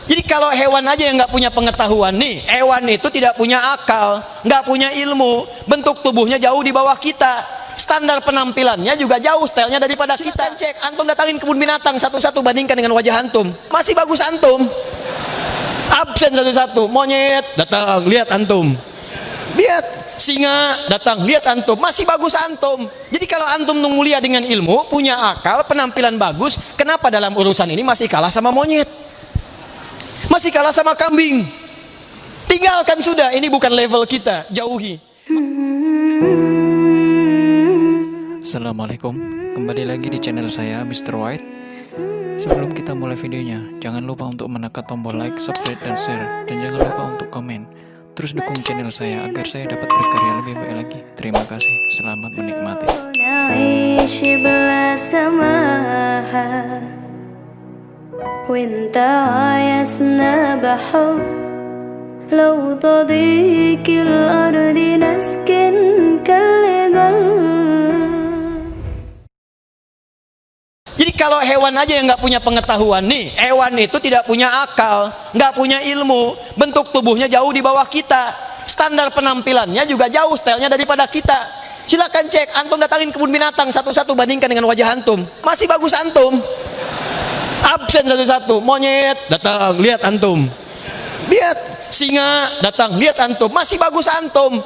Jadi kalau hewan aja yang nggak punya pengetahuan nih, hewan itu tidak punya akal, nggak punya ilmu, bentuk tubuhnya jauh di bawah kita, standar penampilannya juga jauh stylenya daripada kita. Cek, antum datangin kebun binatang satu-satu, bandingkan dengan wajah antum, masih bagus antum. Absen satu-satu, monyet datang, lihat antum, lihat singa datang, lihat antum, masih bagus antum. Jadi kalau antum mulia dengan ilmu, punya akal, penampilan bagus, kenapa dalam urusan ini masih kalah sama monyet? Masih kalah sama kambing? Tinggalkan sudah, ini bukan level kita, jauhi. Assalamualaikum, kembali lagi di channel saya Mr. White. Sebelum kita mulai videonya, jangan lupa untuk menekan tombol like, subscribe, dan share. Dan jangan lupa untuk komen. Terus dukung channel saya agar saya dapat berkarya lebih baik lagi. Terima kasih, selamat menikmati. وانت عايزنا بحب لو تضيق الأرض نسكن كالجل. Jadi kalau hewan aja yang nggak punya pengetahuan nih, hewan itu tidak punya akal, nggak punya ilmu, bentuk tubuhnya jauh di bawah kita, standar penampilannya juga jauh stylenya daripada kita. Silakan cek, antum datangin kebun binatang satu-satu, bandingkan dengan wajah antum, masih bagus antum. Absen satu-satu, monyet datang, lihat antum, lihat singa datang, lihat antum, masih bagus antum.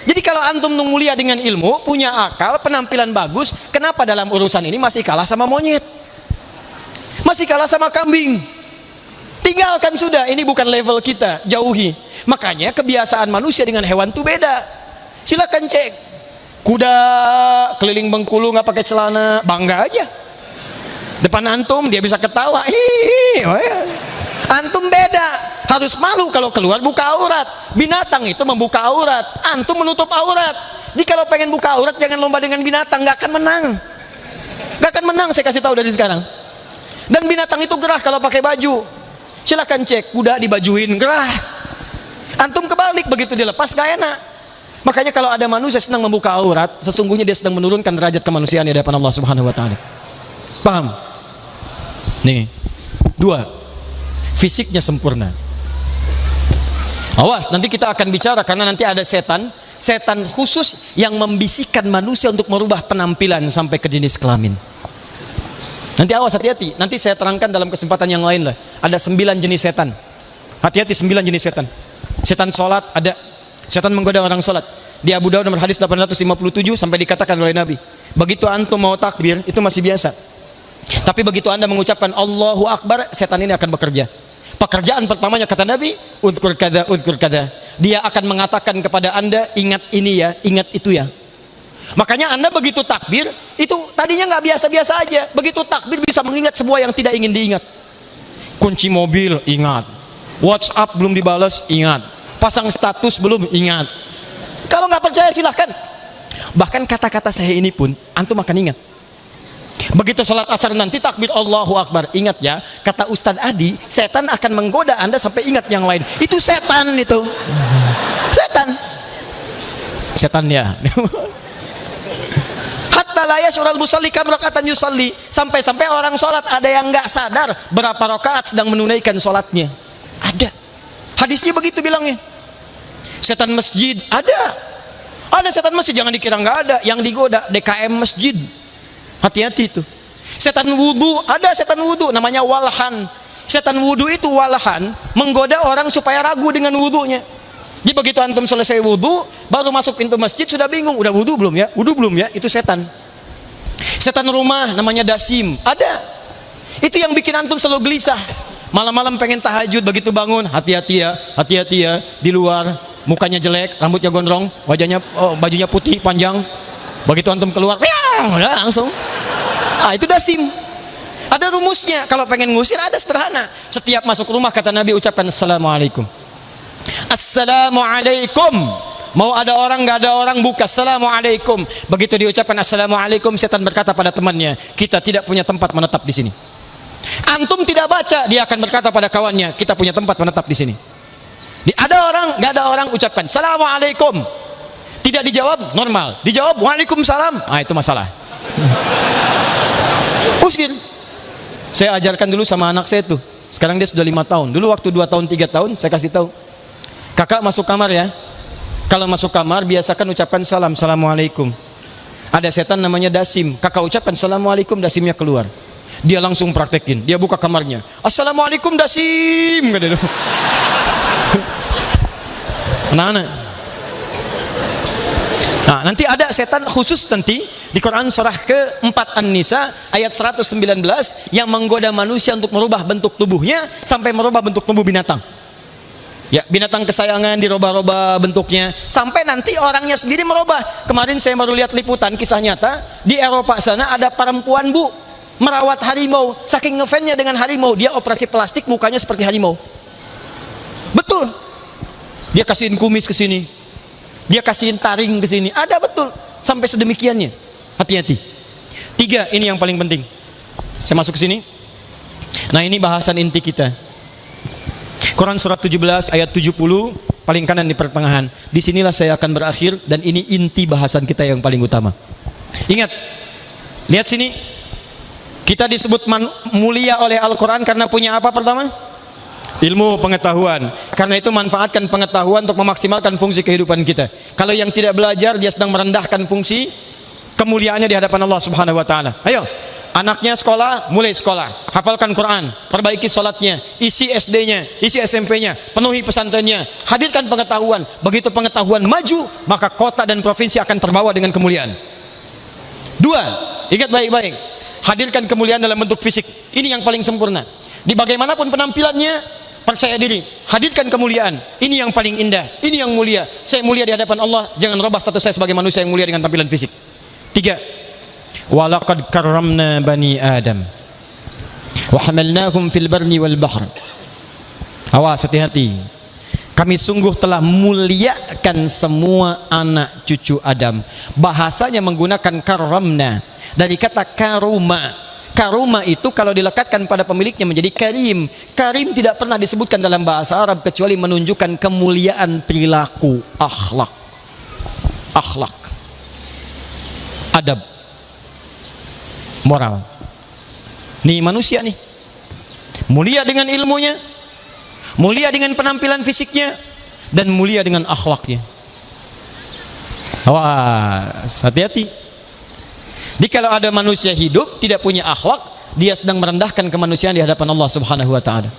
Jadi kalau antum mulia dengan ilmu, punya akal, penampilan bagus, kenapa dalam urusan ini masih kalah sama monyet? Masih kalah sama kambing? Tinggalkan sudah, ini bukan level kita, jauhi. Makanya kebiasaan manusia dengan hewan itu beda. Silakan cek, kuda keliling Bengkulu nggak pakai celana, bangga aja. Depan antum dia bisa ketawa. Hihi, antum beda, harus malu kalau keluar buka aurat. Binatang itu membuka aurat, antum menutup aurat. Jadi kalau pengen buka aurat jangan lomba dengan binatang, nggak akan menang. Nggak akan menang, saya kasih tahu dari sekarang. Dan binatang itu gerah kalau pakai baju. Silakan cek, kuda dibajuin gerah. Antum kebalik, begitu dilepas gak enak. Makanya kalau ada manusia senang membuka aurat, sesungguhnya dia sedang menurunkan derajat kemanusiaan di hadapan Allah Subhanahu wa taala. Paham? Nih, dua, fisiknya sempurna. Awas, nanti kita akan bicara karena nanti ada setan khusus yang membisikkan manusia untuk merubah penampilan sampai ke jenis kelamin. Nanti awas, hati-hati. Nanti saya terangkan dalam kesempatan yang lain lah. Ada 9 jenis setan. Hati-hati, 9 jenis setan. Setan sholat ada. Setan menggoda orang sholat. Di Abu Daud nomor hadis 857 sampai dikatakan oleh Nabi, begitu antum mau takbir itu masih biasa. Tapi begitu anda mengucapkan Allahu Akbar, setan ini akan bekerja. Pekerjaan pertamanya kata Nabi, uzkur kada, uzkur kada. Dia akan mengatakan kepada anda, ingat ini ya, ingat itu ya. Makanya anda begitu takbir, itu tadinya nggak biasa-biasa aja. Begitu takbir bisa mengingat semua yang tidak ingin diingat. Kunci mobil, ingat. WhatsApp belum dibalas, ingat. Pasang status belum, ingat. Kalau nggak percaya silahkan. Bahkan kata-kata saya ini pun antum akan ingat. Begitu sholat asar nanti takbir Allahu Akbar, ingat ya, kata Ustadz Adi, setan akan menggoda anda sampai ingat yang lain. Itu setan itu. Setan ya. Hatta la yash'urul musalli kam raka'atan yusalli, sampai-sampai orang sholat ada yang nggak sadar berapa rakaat sedang menunaikan sholatnya. Ada. Hadisnya begitu bilangnya. Setan masjid ada setan masjid, jangan dikira nggak ada. Yang digoda DKM masjid, hati-hati itu. Setan wudu ada, setan wudu namanya walhan. Setan wudu itu walhan menggoda orang supaya ragu dengan wudunya. Jadi begitu antum selesai wudu baru masuk pintu masjid sudah bingung, udah wudu belum ya, itu setan. Setan rumah namanya dasim ada. Itu yang bikin antum selalu gelisah. Malam-malam pengen tahajud, begitu bangun hati-hati ya di luar mukanya jelek, rambutnya gondrong, wajahnya bajunya putih panjang. Begitu antum keluar, udah langsung. Itu dasim. Ada rumusnya. Kalau pengen ngusir ada sederhana. Setiap masuk rumah kata Nabi ucapkan Assalamualaikum. Assalamualaikum. Mau ada orang nggak ada orang buka Assalamualaikum. Begitu diucapkan Assalamualaikum, setan berkata pada temannya, kita tidak punya tempat menetap di sini. Antum tidak baca, dia akan berkata pada kawannya, kita punya tempat menetap di sini. Ada orang, nggak ada orang, ucapkan Assalamualaikum. Tidak dijawab, normal. Dijawab Waalaikumsalam, itu masalah. Usir. Saya ajarkan dulu sama anak saya tuh. Sekarang dia sudah 5 tahun. Dulu waktu 2 tahun 3 tahun saya kasih tahu, kakak masuk kamar ya. Kalau masuk kamar biasakan ucapkan salam, assalamualaikum. Ada setan namanya Dasim, kakak ucapkan assalamualaikum, Dasimnya keluar. Dia langsung praktekin, dia buka kamarnya, assalamualaikum Dasim, kata dia. Anak-anak. Nah, nanti ada setan khusus nanti di Quran surah ke-4 An-Nisa ayat 119 yang menggoda manusia untuk merubah bentuk tubuhnya sampai merubah bentuk tubuh binatang. Ya, binatang kesayangan dirubah-rubah bentuknya sampai nanti orangnya sendiri merubah. Kemarin saya baru lihat liputan kisah nyata di Eropa sana, ada perempuan bu merawat harimau, saking ngefansnya dengan harimau dia operasi plastik mukanya seperti harimau. Betul. Dia kasihin kumis ke sini, dia kasihin taring ke sini, ada betul sampai sedemikiannya. Hati-hati. 3 ini yang paling penting. Saya masuk ke sini. Nah, ini bahasan inti kita. Quran surat 17 ayat 70 paling kanan di pertengahan. Disinilah saya akan berakhir dan ini inti bahasan kita yang paling utama. Ingat, lihat sini. Kita disebut mulia oleh Al-Quran karena punya apa pertama? Ilmu, pengetahuan. Karena itu manfaatkan pengetahuan untuk memaksimalkan fungsi kehidupan kita. Kalau yang tidak belajar dia sedang merendahkan fungsi kemuliaannya di hadapan Allah Subhanahu wa taala. Ayo, anaknya sekolah, mulai sekolah, hafalkan Quran, perbaiki sholatnya, isi SD-nya, isi SMP-nya, penuhi pesantrennya, hadirkan pengetahuan. Begitu pengetahuan maju, maka kota dan provinsi akan terbawa dengan kemuliaan. 2, ingat baik-baik, hadirkan kemuliaan dalam bentuk fisik. Ini yang paling sempurna. Di bagaimanapun penampilannya, percaya diri, hadirkan kemuliaan. Ini yang paling indah, ini yang mulia. Saya mulia di hadapan Allah, jangan rubah status saya sebagai manusia yang mulia dengan tampilan fisik. 3, walaqad karramna bani Adam wa hamalnahum fil barri wal bahr. Awas, hati-hati. Kami sungguh telah muliakan semua anak cucu Adam. Bahasanya menggunakan karramna dari kata karuma. Karuma itu kalau dilekatkan pada pemiliknya menjadi karim. Karim tidak pernah disebutkan dalam bahasa Arab kecuali menunjukkan kemuliaan perilaku, akhlak. Akhlak, adab, moral. Nih manusia nih, mulia dengan ilmunya, mulia dengan penampilan fisiknya, dan mulia dengan akhlaknya. Awas, hati-hati. Jadi kalau ada manusia hidup tidak punya akhlak, dia sedang merendahkan kemanusiaan di hadapan Allah Subhanahu wa taala.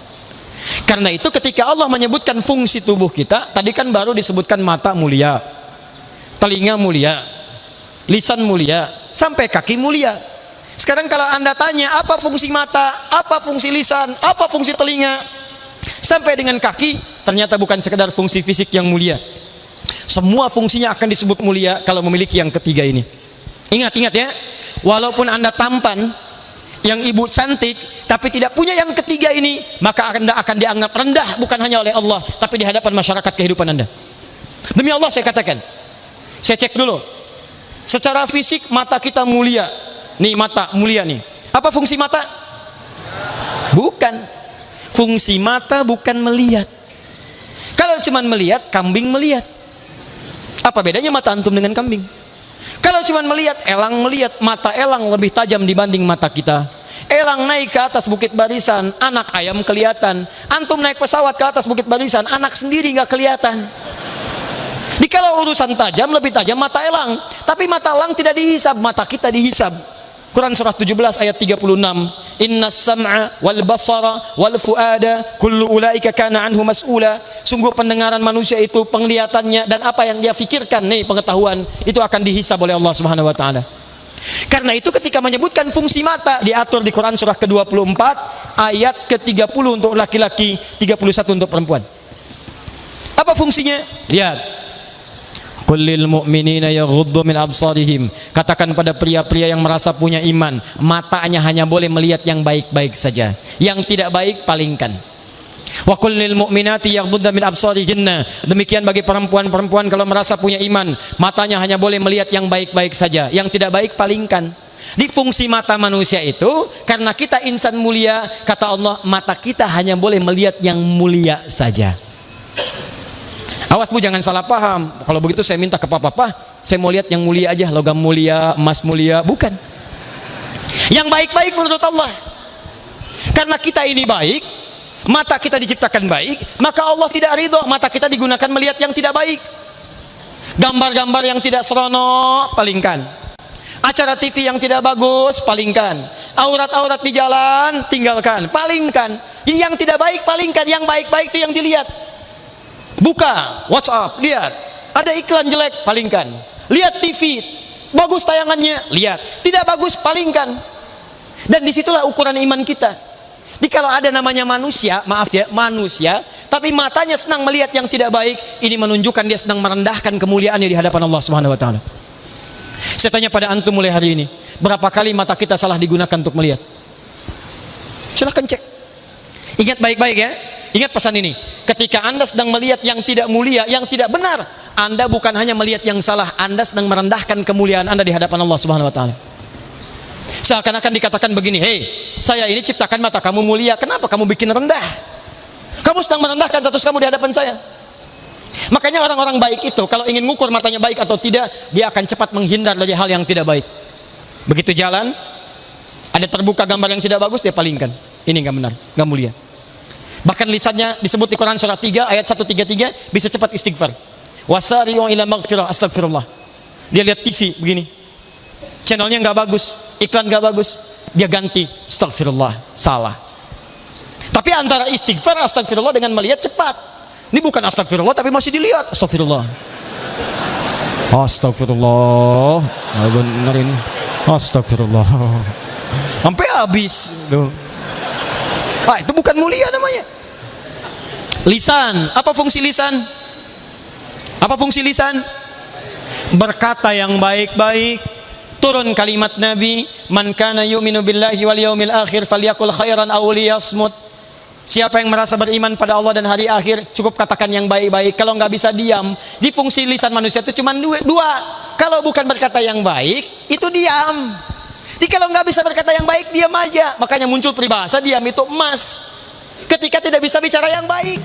Karena itu ketika Allah menyebutkan fungsi tubuh kita, tadi kan baru disebutkan mata mulia, telinga mulia, lisan mulia, sampai kaki mulia. Sekarang kalau Anda tanya apa fungsi mata, apa fungsi lisan, apa fungsi telinga, sampai dengan kaki, ternyata bukan sekedar fungsi fisik yang mulia. Semua fungsinya akan disebut mulia kalau memiliki yang ketiga ini. Ingat ya, walaupun Anda tampan, yang ibu cantik, tapi tidak punya yang ketiga ini, maka Anda akan dianggap rendah bukan hanya oleh Allah, tapi di hadapan masyarakat kehidupan Anda. Demi Allah saya katakan, saya cek dulu, secara fisik mata kita mulia. Nih mata mulia nih. Apa fungsi mata? Bukan. Fungsi mata bukan melihat. Kalau cuma melihat, kambing melihat. Apa bedanya mata antum dengan kambing? Kalau cuma melihat, elang melihat, mata elang lebih tajam dibanding mata kita. Elang naik ke atas bukit barisan, anak ayam kelihatan. Antum naik pesawat ke atas bukit barisan, anak sendiri nggak kelihatan. Di kalau urusan tajam, lebih tajam mata elang. Tapi mata elang tidak dihisab, mata kita dihisab. Quran surah 17 ayat 36. Innas sam'a wal basara wal fuada kullu ulaika kana anhu mas'ula. Sungguh pendengaran manusia itu, penglihatannya dan apa yang dia fikirkan, nih pengetahuan, itu akan dihisab oleh Allah Subhanahu wa taala. Karena itu ketika menyebutkan fungsi mata diatur di Quran surah ke-24 ayat ke-30 untuk laki-laki, 31 untuk perempuan. Apa fungsinya? Lihat. Kullil mu'minina yaghuddu min absarihim. Katakan pada pria-pria yang merasa punya iman, matanya hanya boleh melihat yang baik-baik saja, yang tidak baik palingkan. Wa kullil mu'minati yaghuddna min absarihinna. Demikian bagi perempuan-perempuan kalau merasa punya iman, matanya hanya boleh melihat yang baik-baik saja, yang tidak baik palingkan. Di fungsi mata manusia itu, karena kita insan mulia, kata Allah, mata kita hanya boleh melihat yang mulia saja. Awas bu, jangan salah paham. Kalau begitu saya minta ke papa, saya mau lihat yang mulia aja, logam mulia, emas mulia. Bukan. Yang baik-baik menurut Allah. Karena kita ini baik, mata kita diciptakan baik, maka Allah tidak ridho mata kita digunakan melihat yang tidak baik. Gambar-gambar yang tidak seronok, palingkan. Acara TV yang tidak bagus, palingkan. Aurat-aurat di jalan, tinggalkan, palingkan. Jadi yang tidak baik, palingkan. Yang baik-baik itu yang dilihat. Buka WhatsApp, lihat. Ada iklan jelek, palingkan. Lihat TV, bagus tayangannya, lihat. Tidak bagus, palingkan. Dan disitulah ukuran iman kita. Jadi kalau ada namanya manusia, maaf ya, manusia, tapi matanya senang melihat yang tidak baik, ini menunjukkan dia sedang merendahkan kemuliaannya di hadapan Allah Subhanahu wa taala. Saya tanya pada antum mulai hari ini, berapa kali mata kita salah digunakan untuk melihat? Silahkan cek. Ingat baik-baik ya. Ingat pesan ini. Ketika Anda sedang melihat yang tidak mulia, yang tidak benar, Anda bukan hanya melihat yang salah, Anda sedang merendahkan kemuliaan Anda di hadapan Allah Subhanahu wa taala. Seakan-akan dikatakan begini, hei, saya ini ciptakan mata kamu mulia, kenapa kamu bikin rendah? Kamu sedang merendahkan status kamu di hadapan saya. Makanya orang-orang baik itu kalau ingin mengukur matanya baik atau tidak, dia akan cepat menghindar dari hal yang tidak baik. Begitu jalan, ada terbuka gambar yang tidak bagus, dia palingkan. Ini nggak benar, nggak mulia. Bahkan lisannya disebut di Quran surah 3 ayat 133, bisa cepat istighfar. Wasari'u ila maghfirah, astagfirullah. Dia lihat TV begini, channelnya nggak bagus, iklan nggak bagus, dia ganti, astagfirullah, salah. Tapi antara istighfar, astagfirullah dengan melihat cepat. Ini bukan astagfirullah tapi masih dilihat, astagfirullah. Astagfirullah. Nah, benar ini. Astagfirullah. Sampai habis. Ah, itu bukan mulia namanya. Lisan, apa fungsi lisan? Apa fungsi lisan? Berkata yang baik-baik. Turun kalimat Nabi, man kana yu'minu billahi wal yaumil akhir falyakul khairan aw liyasmut. Siapa yang merasa beriman pada Allah dan hari akhir, cukup katakan yang baik-baik. Kalau nggak bisa diam. Di fungsi lisan manusia itu cuma dua. Kalau bukan berkata yang baik, itu diam. Jadi kalau nggak bisa berkata yang baik, diam aja. Makanya muncul peribahasa, diam itu emas. Ketika tidak bisa bicara yang baik.